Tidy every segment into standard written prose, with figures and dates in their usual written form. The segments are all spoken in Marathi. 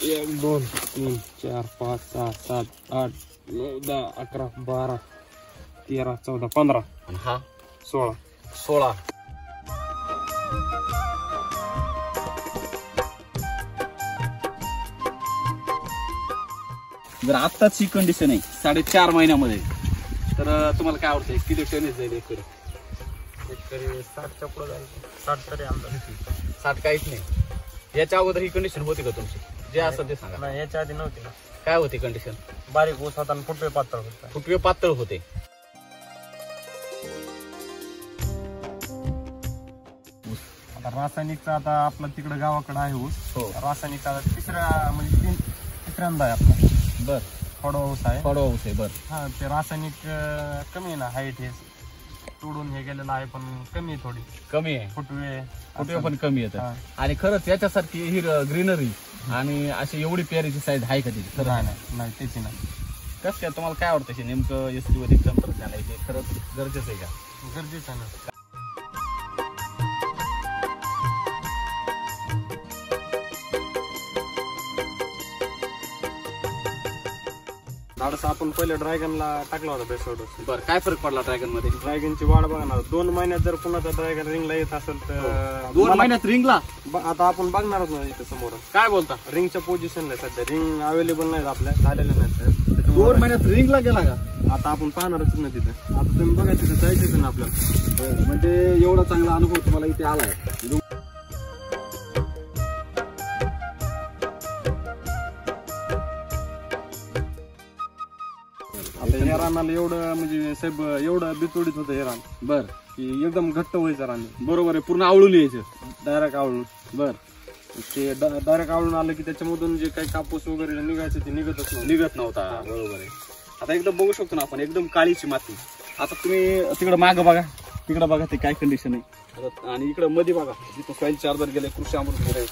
1 2 3 4 5 6 7 8 9 10 11 12 13 14 15 आणि हा 16. 16. जर आत्ताच ही कंडिशन आहे 4.5 महिन्यामध्ये, तर तुम्हाला काय वाटतंय किती टनेज जाईल एकरी? एकरी 60च्या पुढे जाईल. 60 तरी अंदाज. 60 काहीच नाही. याच्या अगोदर ही कंडिशन होती का तुमची? जे असं ते सांगा. नाही, याच्या आधी नव्हती. काय होती कंडिशन? बारीक ऊस होता आणि फुटवे पातळ होता. फुटवे पातळ होते. आता रासायनिकचा आता आपला तिकडे गावाकडे आहे ऊस. हो. रासायनिकचा तिसऱ्यांदा आहे आपला. बर. फळवा ऊस आहे. फळवा ऊस आहे. बर. हा, ते रासायनिक कमी आहे ना, हाईट हे तोडून हे गेलेलं आहे, पण कमी आहे, थोडी कमी आहे. फुटवे पण कमी येतात. आणि खरंच याच्यासारखी ग्रीनरी आणि अशी एवढी पेरीची साईज आहे का तिची? खरं नाही त्याची नाही. कसं काय तुम्हाला काय वाटतं नेमकं एसटी वैदिक तंत्रज्ञान आहे ते खरंच गरजेचं आहे का? गरजेचं आहे ना. झाडस आपण पहिले ड्रॅगनला टाकला होता बेसोड. बरं, काय फरक पडला ड्रॅगन मध्ये? ड्रॅगनची वाढ बघा ना, 2 महिन्यात जर पुन्हा ड्रॅगन रिंगला येत असेल तर 2 महिन्यात रिंगला. आता आपण बघणारच ना इथे समोर. काय बोलता? रिंगच्या पोझिशनला सध्या रिंग अवेलेबल नाही आपल्या, झालेल्या नाही. 2 महिन्यात रिंगला गेला का? आता आपण पाहणारच ना तिथे. आता तुम्ही बघा तिथे जायचंच ना आपल्याला. म्हणजे एवढा चांगला अनुभव तुम्हाला इथे आलाय. आता या रानाला एवढं म्हणजे साहेब एवढं बितोडीत होतं हे रान. बर. की एकदम घट्ट व्हायचं रान. बरोबर आहे, पूर्ण आवळून यायचं. डायरेक्ट आवळून. बर. ते डायरेक्ट आवळून आलं की त्याच्यामधून जे काही कापूस वगैरे निघायचं ते निघत नव्हता. बरोबर आहे. आता एकदम बघू शकतो ना आपण, एकदम काळीची माती. आता तुम्ही तिकडे मागं बघा, तिकडे बघा ते काय कंडिशन आहे. आणि इकडे मध्ये बघा जिथं सॉइल चार्जर गेले, कृषी अमृत गेले.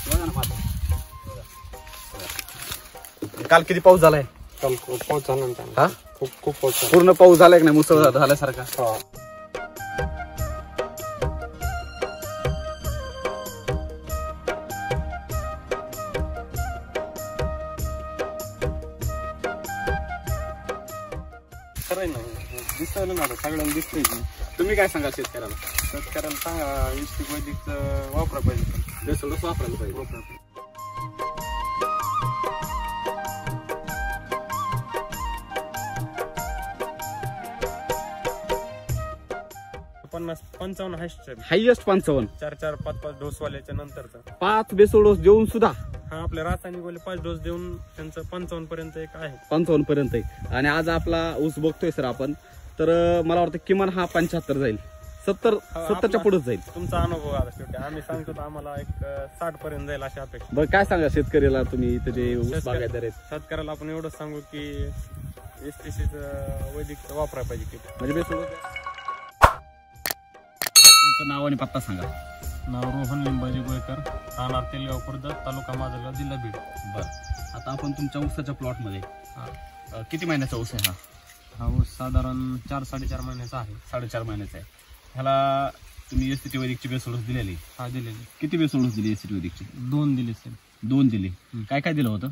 बघा ना माती. काल किती पाऊस झालाय? काल खूप पाऊस झाला ना. हा, खूप पाऊस झाला. पूर्ण पाऊस झालाय की नाही, मुसळ झाल्यासारखा? खरंय ना, दिसायला ना सगळ्यांना दिसतंय. तुम्ही काय सांगा शेतकऱ्याला? शेतकऱ्याला सांगा एसटी वैदिक वापरायला पाहिजे. बेसोडस वापरायला पाहिजे. पन्नास 55 हायएस्ट 55. 4 5 डोस वाल्याच्या नंतरचा 5 बेसोडोस देऊन सुद्धा हा आपल्या रासायनिक वाले 5 डोस देऊन त्यांचं 55 पर्यंत एक आहे. 55 पर्यंत आहे. आणि आज आपला ऊस बघतोय सर आपण, तर मला वाटतं किमान हा 75 जाईल. 70च्या पुढेच जाईल. तुमचा अनुभव आला शेवटी. आम्ही सांगतो तर आम्हाला एक 60 पर्यंत जाईल अशी अपेक्षा. बरं, काय सांगा शेतकऱ्याला तुम्ही इथे जे ऊस बागायतदार आहेत? शेतकऱ्याला आपण एवढंच सांगू की एसटीसीच वैदिक वापरायला पाहिजे. म्हणजे बेसोडोस. तुमचं नाव आणि पत्ता सांगा. नाव रोहन लिंबाजी गोयकर, राहणार तेलगाव खुर्द, तालुका माजलगाव, जिल्हा बीड. बरं, आता आपण तुमच्या ऊसाच्या प्लॉट मध्ये किती महिन्याचा ऊस आहे? हा ऊस साधारण 4-4.5 महिन्याचा आहे. 4.5 महिन्याचा आहे. ह्याला तुम्ही एसटी वैदिकची बेसोडोस दिलेली? हा, दिलेली. किती बेसोडोस दिली एसटी वैदिकची? 2 दिले सर. 2 दिली. काय काय दिलं होतं?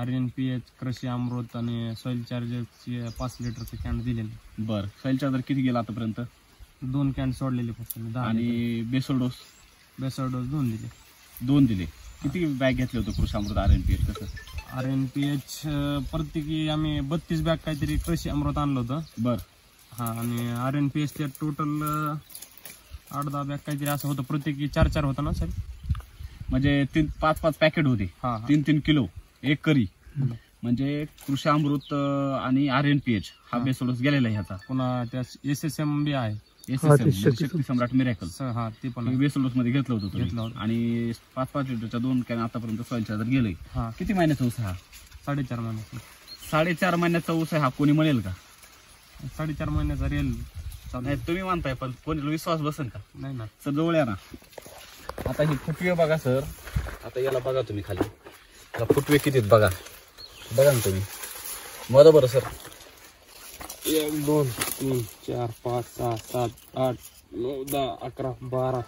RNPH, कृषी अमृत आणि सॉइल चार्जरची 5 लिटरचे कॅन दिलेले. बरं, सॉइल चार्जर किती गेला आतापर्यंत? 2 कॅन सोडलेले फक्त. आणि बेसोडोस? बेसोडोस 2 दिले. 2 दिले. किती बॅग घेतले होते कृषी अमृत RNPH? कसं? RNPH प्रत्येकी आम्ही 32 बॅग काहीतरी कृषी अमृत आणलं होतं. बर. हा, आणि RNPH ते टोटल 8-10 बॅग काहीतरी असं होतं. प्रत्येकी 4-4 होतं ना सर? म्हणजे 5-5 पॅकेट होते. 3-3 किलो एक करी. म्हणजे कृषी अमृत आणि RNPH हा बेसोडोस गेलेला आहे ह्याचा. पुन्हा त्या SSM बी आहे, शक्ती सम्राट मिरॅकल. हा, ते पण बेसोडोस मध्ये घेतलं होतं. आणि 5-5 लिटरच्या 2 कॅन आतापर्यंत सॉइल चार्जर गेले. किती महिन्याचा ऊस हा? 4.5 महिन्याचा. 4.5 महिन्याचा ऊस आहे हा. कोणी म्हणेल का 4.5 महिन्याचा रेल? नाही, तुम्ही म्हणताय, पण कोणी विश्वास बसेल का? नाही ना सर. जवळ या ना. आता ही फुटवे बघा सर. आता याला बघा तुम्ही खाली, फुटवे किती बघा. बघा ना तुम्ही. बरोबर सर. 1 2 3 4 5 6 7 8 9 10 11 12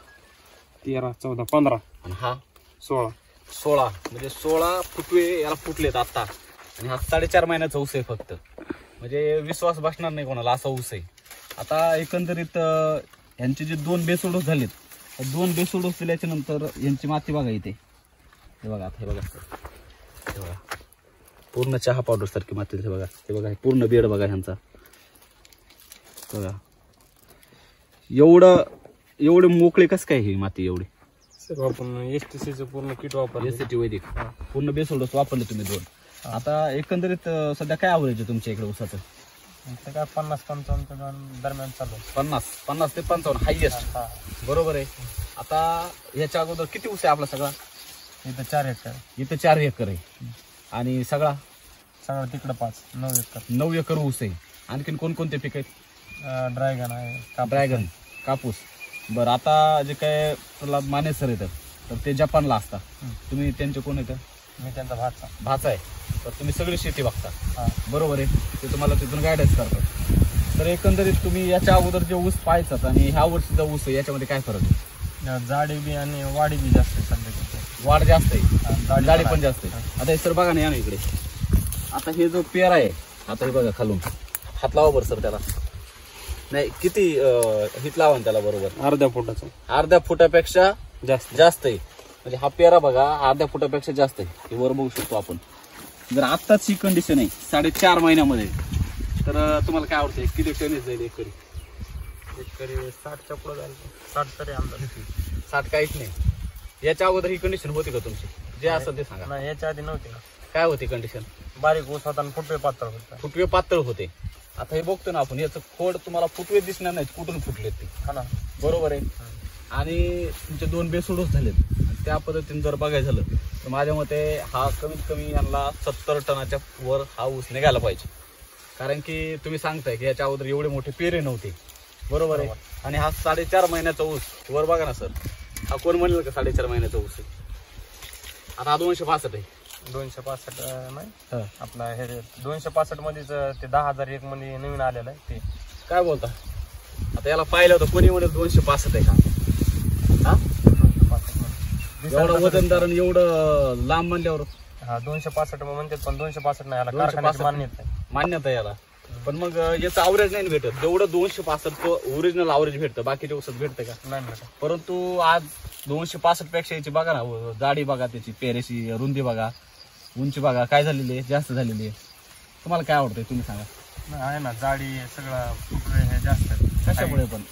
13 14 15 आणि हा 16. 16 म्हणजे 16 फुटवे याला फुटलेत आता. आणि हा 4.5 महिन्याचा ऊस आहे फक्त. म्हणजे विश्वास बसणार नाही कोणाला असा ऊस आहे. आता एकंदरीत यांचे जे 2 बेसल डोस झालेत, 2 बेसल डोस दिल्याच्या नंतर यांची माती बघा इथे. हे बघा आता, हे बघा पूर्ण चहा पावडर सारखी माती. हे बघा, हे बघा पूर्ण बेड बघा ह्यांचा. बघा एवढे मोकळे कस काय ही माती एवढी. सर आपण एसटीसीचं पूर्ण किट वापरलं. एसटी वैदिक पूर्ण बेसल डोस वापरले तुम्ही 2. आता एकंदरीत सध्या काय आवरेज आहे तुमच्या इकडे ऊसाचं? काय 50-55 दरम्यान चालू. 50 ते 55 हायएस्ट. बरोबर आहे. आता याच्या अगोदर किती ऊस आहे आपला सगळा? इथं 4 एकर. इथं 4 एकर आहे. आणि सगळा तिकडं 9 एकर. 9 एकर ऊस आहे. आणखीन कोणकोणते पीक आहेत? ड्रॅगन आहे. ड्रॅगन, कापूस. बरं, आता जे काय प्रल्हाद माने सर येतात तर ते जपानला असतात. तुम्ही त्यांचे कोण येतं? मी त्यांचा भाचा आहे. तर तुम्ही सगळी शेती बघता. बरोबर आहे. ते तुम्हाला तिथून गायडन्स करतात. तर एकंदरीत तुम्ही याच्या अगोदर जे ऊस पाहायचा आणि ह्या वर्षीचा ऊस आहे याच्यामध्ये काय फरक आहे? जाडी बी आणि वाढी बी जास्त आहे सध्या. वाढ जास्त आहे, जाडी पण जास्त आहे. आता हे सर बघा ना, या ना इकडे. आता हे जो पेरा आहे, आता हे बघा खालून हात लावा बरं सर त्याला. नाही किती हिट लावा त्याला. बरोबर अर्ध्या फुटाचं. अर्ध्या फुटापेक्षा जास्त आहे. म्हणजे हा पेरा बघा अर्ध्या फुटापेक्षा जास्त आहे. हे वर बघू शकतो आपण. जर आत्ताच ही कंडिशन आहे 4.5 महिन्यामध्ये, तर तुम्हाला काय आवडतं? किती टन जाईल एकरी? 60च्या पुढे जाईल. 60 तरी अंदाज. 60 काहीच नाही. याच्या अगोदर ही कंडिशन होती का तुमची? जे असेल ते सांगा. नाही, याच्या आधी नव्हती ना. काय होती कंडिशन? बारीक ऊस होता आणि फुटवे पातळ होता. फुटवे पातळ होते. आता हे बघतो ना आपण, याचं खोड तुम्हाला फुटवे दिसणार नाहीत कुठून फुटलेत ते. हा ना. बरोबर आहे. आणि तुमचे 2 बेसल डोस झालेत. त्या पद्धतीने जर बघायचं झालं तर माझ्या मते हा कमीत कमी यांना 70 टनाच्या वर हा ऊस निघायला पाहिजे. कारण की तुम्ही सांगताय की याच्या अगोदर एवढे मोठे पेरे नव्हते. बरोबर आहे. आणि हा 4.5 महिन्याचा ऊस. वर बघा ना सर, हा कोण म्हणलं का 4.5 महिन्याचा ऊस आहे? आता हा 265 आहे. 265 नाही आपला हे 265 मध्येच ते 10,001 मध्ये नवीन आलेलं आहे ते. काय बोलता? आता याला पाहिलं होतं कोणी म्हणेल 265 आहे का? एवढं वजनदार आणि एवढं लांब म्हणल्यावर 265 म्हणतात, पण 265 नाही. याला कारखान्याची मान्यता याला. पण मग याचं अवरेज नाही भेटत. जेवढं 265 ओरिजिनल अवरेज भेटतं बाकीच्या ऊसात भेटतं का? नाही भेटत. परंतु आज 265 पेक्षा याची बघा ना, जाडी बघा, त्याची पेरेची रुंदी बघा, उंची बघा काय झालेली आहे, जास्त झालेली आहे. तुम्हाला काय आवडतंय तुम्ही सांगा. आहे ना, जाडी सगळं फुटवे हे जास्त. कशामुळे? पण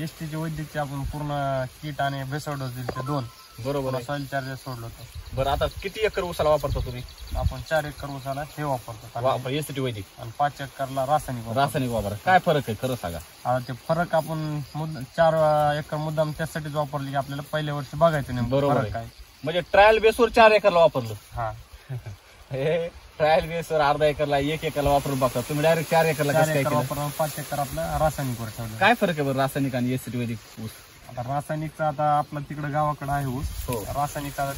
एसटीचे वैद्यकचे आपण पूर्ण किट आणि बेसल डोस दिले ते 2. बरोबर. सॉइल चार्जर सोडलं होतं. बरं, आता किती एकर ऊसाला वापरतो तुम्ही? आपण 4 एकर ऊसाला हे वापरतो एसटी वैदिक. आणि 5 एकरला रासायनिक वापर. काय फरक आहे खरं सांगा. आता ते फरक आपण 4 एकर मुद्दाम त्यासाठीच वापरले की आपल्याला पहिल्या वर्षी बघायचं नाही. बरोबर आहे. म्हणजे ट्रायल बेसवर 4 एकरला वापरलं. हा. हे ट्रायल बेसवर अर्धा एकरला 1 एकरला वापरून बघता तुम्ही. डायरेक्ट 4 एकरला वापरून 5 एकर आपल्या रासायनिकवर ठेवलं. काय फरक आहे बरं रासायनिक आणि एसटी वैदिक ऊस? आता रासायनिकचा आता आपला तिकडे गावाकडे आहे ऊस. रासायनिकचा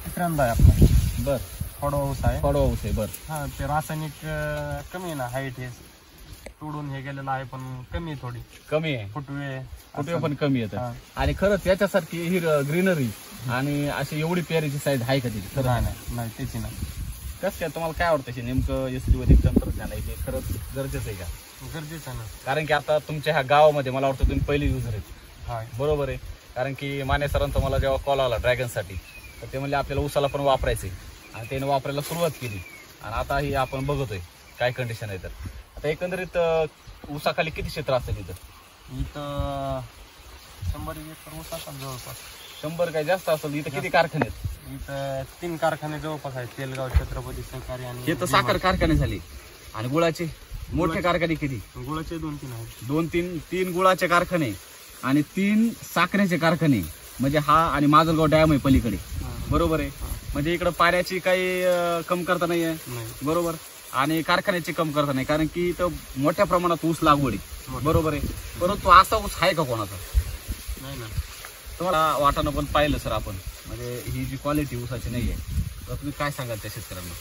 तिसऱ्यांदा आहे आपला. बर. फडवा ऊस आहे. बर. हा, ते रासायनिक कमी आहे ना, हाईट हे तोडून हे गेलेलं आहे, पण कमी आहे, थोडी कमी आहे. फुटवे पण कमी येतात. आणि खरंच याच्यासारखी ही ग्रीनरी आणि अशी एवढी पेरीची साईज आहे का तिची? नाही त्याची नाही. कसं काय तुम्हाला काय वाटतं नेमकं एसटी वैदिक तंत्रज्ञान आहे ते खरंच गरजेचं आहे का? गरजेचं आहे ना. कारण की आता तुमच्या ह्या गावामध्ये मला वाटतं तुम्ही पहिली युजर आहेत. बरोबर आहे. कारण की माने सरांचा मला जेव्हा कॉल आला ड्रॅगनसाठी तर ते म्हणले आपल्याला ऊसाला पण वापरायचे आणि त्याने वापरायला सुरुवात केली. आणि आता ही आपण बघतोय काय कंडिशन आहे. तर आता एकंदरीत ऊसाखाली किती क्षेत्र असेल इथं? 100 एकर ऊस असेल जवळपास. 100 काय जास्त असेल. इथं किती कारखाने आहेत? इथं 3 कारखाने जवळपास आहेत. तेलगाव, छत्रपती सहकारी आणि हे तर साखर कारखाने झाले. आणि गुळाचे मोठे कारखाने किती? गुळाचे 2-3 आहेत. 2-3 गुळाचे कारखाने आणि 3 साखरेचे कारखाने. म्हणजे हा आणि माजलगाव डॅम आहे पलीकडे. बरोबर आहे. म्हणजे इकडे पाण्याची काही कमतरता नाही आहे. बरोबर. आणि कारखान्याची कमतरता नाही, कारण की इथं मोठ्या प्रमाणात ऊस लागवड आहे. बरोबर आहे. परंतु असा ऊस आहे का कोणाचा? नाही ना. तुम्हाला वाटाणं पण पाहिलं सर आपण, म्हणजे ही जी क्वालिटी ऊसाची नाही आहे, तर तुम्ही काय सांगाल त्या शेतकऱ्यांना?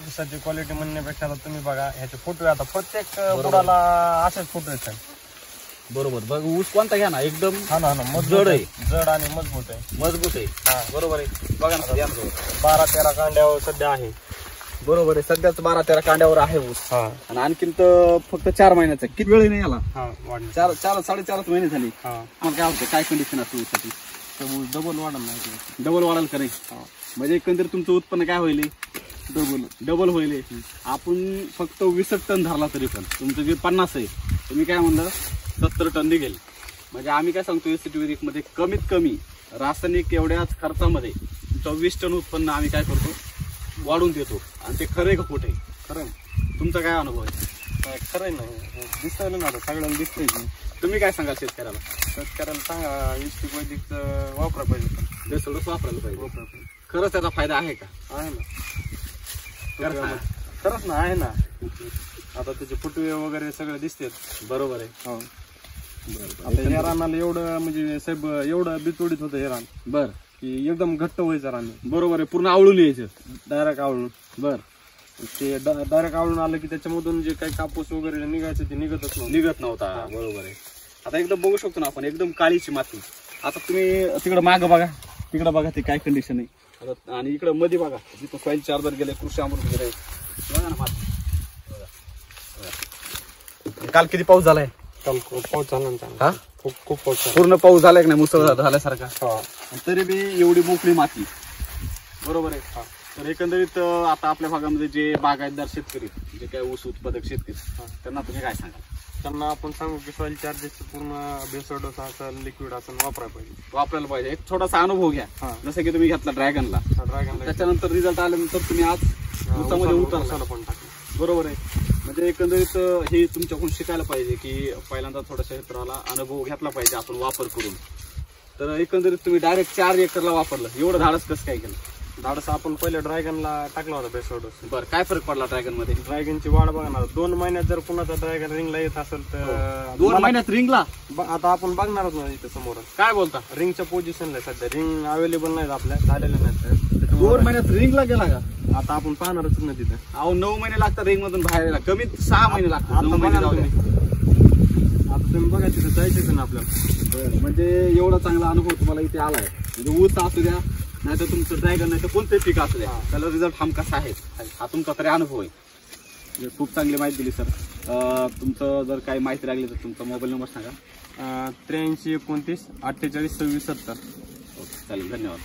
ऊसाची क्वालिटी म्हणण्यापेक्षा तुम्ही बघा ह्याचे फुटवे. आता प्रत्येक बुडाला असेच फुटवे आहेत. बरोबर. बघ ऊस कोणता घ्या ना एकदम हा ना जड आहे, जड आणि मजबूत आहे. मजबूत आहे. हा बरोबर आहे. बघा ना या ना. 12-13 कांड्यावर सध्या आहे. बरोबर आहे. सध्याच 12-13 कांड्यावर आहे ऊस. हा आणि आणखीन तर फक्त 4 महिन्याचा. किती वेळ नाही याला? हा वाढलं. 4-4.5 महिने झाली. हा मग काय होतं, काय कंडिशन असते ऊसाची? डबल वाढलं नाही. डबल वाढाल का नाही? म्हणजे एकंदरीत तुमचं उत्पन्न काय होईल? डबल होईल. आपण फक्त 20 टन धरला तरी पण तुमचं जे 50 आहे तुम्ही काय म्हणलं 70 टन निघेल. म्हणजे आम्ही काय सांगतो एसीटी वैदिक मध्ये कमीत कमी रासायनिक एवढ्याच खर्चामध्ये तुमचं 20 टन उत्पन्न आम्ही काय करतो वाढून देतो. आणि ते खरंय का खोटं आहे? खरं तुमचा काय अनुभव आहे? खरं नाही दिसतंय ना, सगळ्यांना दिसतंय की. तुम्ही काय सांगाल शेतकऱ्याला? शेतकऱ्याला सांगा इष्टिक वैदिक वापरा पाहिजे. बेसोडच वापरायला पाहिजे. खरंच त्याचा फायदा आहे का? आहे ना, खरंच ना? खरंच ना, आहे ना. आता त्याचे फुटवे वगैरे सगळे दिसतात. बरोबर आहे. हो. आता ह्या रानाला एवढं म्हणजे साहेब एवढं बिचोडीत होतं हे रान बर की एकदम घट्ट व्हायचं रान. बरोबर आहे. पूर्ण आवळून यायचं. डायरेक्ट आवळून. बर ते डायरेक्ट आवळून आलं की त्याच्यामधून जे काही कापूस वगैरे निघायचं ते निघतच नव्हता. बरोबर आहे. आता एकदम बघू शकतो ना आपण, एकदम काळीची माती. आता तुम्ही तिकडे मागं बघा, तिकडे बघा ते काय कंडिशन आहे. आणि इकडे मध्ये बघा जिथं सॉइल चार्जर गेले, कृषी अमृत गेले. बघा ना माती. काल किती पाऊस झालाय? पाऊस झाला ना. हा खूप पाऊस झाला. पूर्ण पाऊस झालाय का नाही? मुसळधार झाल्यासारखा. हा. तरी बी एवढी मोकळी माती. बरोबर आहे. तर एकंदरीत आता आपल्या भागामध्ये जे बागायतदार शेतकरी, जे काही ऊस उत्पादक शेतकरी, त्यांना तुम्ही काय सांगाल? त्यांना आपण सांगू की सॉइल चार्जेस पूर्ण बेसोडोस असेल, लिक्विड असेल वापरायला पाहिजे. एक छोटासा अनुभव घ्या. हा. जसं की तुम्ही घेतला ड्रॅगनला, ड्रॅगन त्याच्यानंतर रिझल्ट आल्यानंतर तुम्ही आज ऊसामध्ये उतरला. पण टाकलं. बरोबर आहे. म्हणजे एकंदरीत हे तुमच्याकडून शिकायला पाहिजे की पहिल्यांदा थोड्याशा क्षेत्राला अनुभव घेतला पाहिजे आपण वापर करून. तर एकंदरीत तुम्ही डायरेक्ट 4 एकरला वापरलं. एवढं धाडस कसं काय केलं? धाडस आपण पहिले ड्रॅगनला टाकला होता बेसोडोस. बरं, काय फरक पडला ड्रॅगन मध्ये? ड्रॅगनची वाढ बघा ना, 2 महिन्यात जर कुणाचा ड्रॅगन रिंगला येत असेल तर 2 महिन्यात रिंगला? आता आपण बघणारच ना इथे समोर. काय बोलता? रिंगच्या पोझिशनला सध्या रिंग अवेलेबल नाही आपल्या, झालेल्या नाही. 2 महिन्यात रिंगला गेला का? आता आपण पाहणारच ना तिथे. अहो 9 महिने लागतात रिंग मधून बाहेर यायला. कमीत 6 महिने लागतात. 9 महिने जाऊ द्या. आता तुम्ही बघा तिथे जायचंच ना आपल्याला. म्हणजे एवढा चांगला अनुभव तुम्हाला इथे आलाय. म्हणजे ऊस असू द्या, नाही तर तुमचं ड्रॅगन, नाही तर कोणतेही पीक असू द्या, त्याला रिझल्ट हमखास आहे. हा तुमचा तरी अनुभव आहे. म्हणजे खूप चांगली माहिती दिली सर. तुमचं जर काही माहिती लागली तर तुमचा मोबाईल नंबर सांगा. 83 29 48 26 70. ओके, चालेल. धन्यवाद.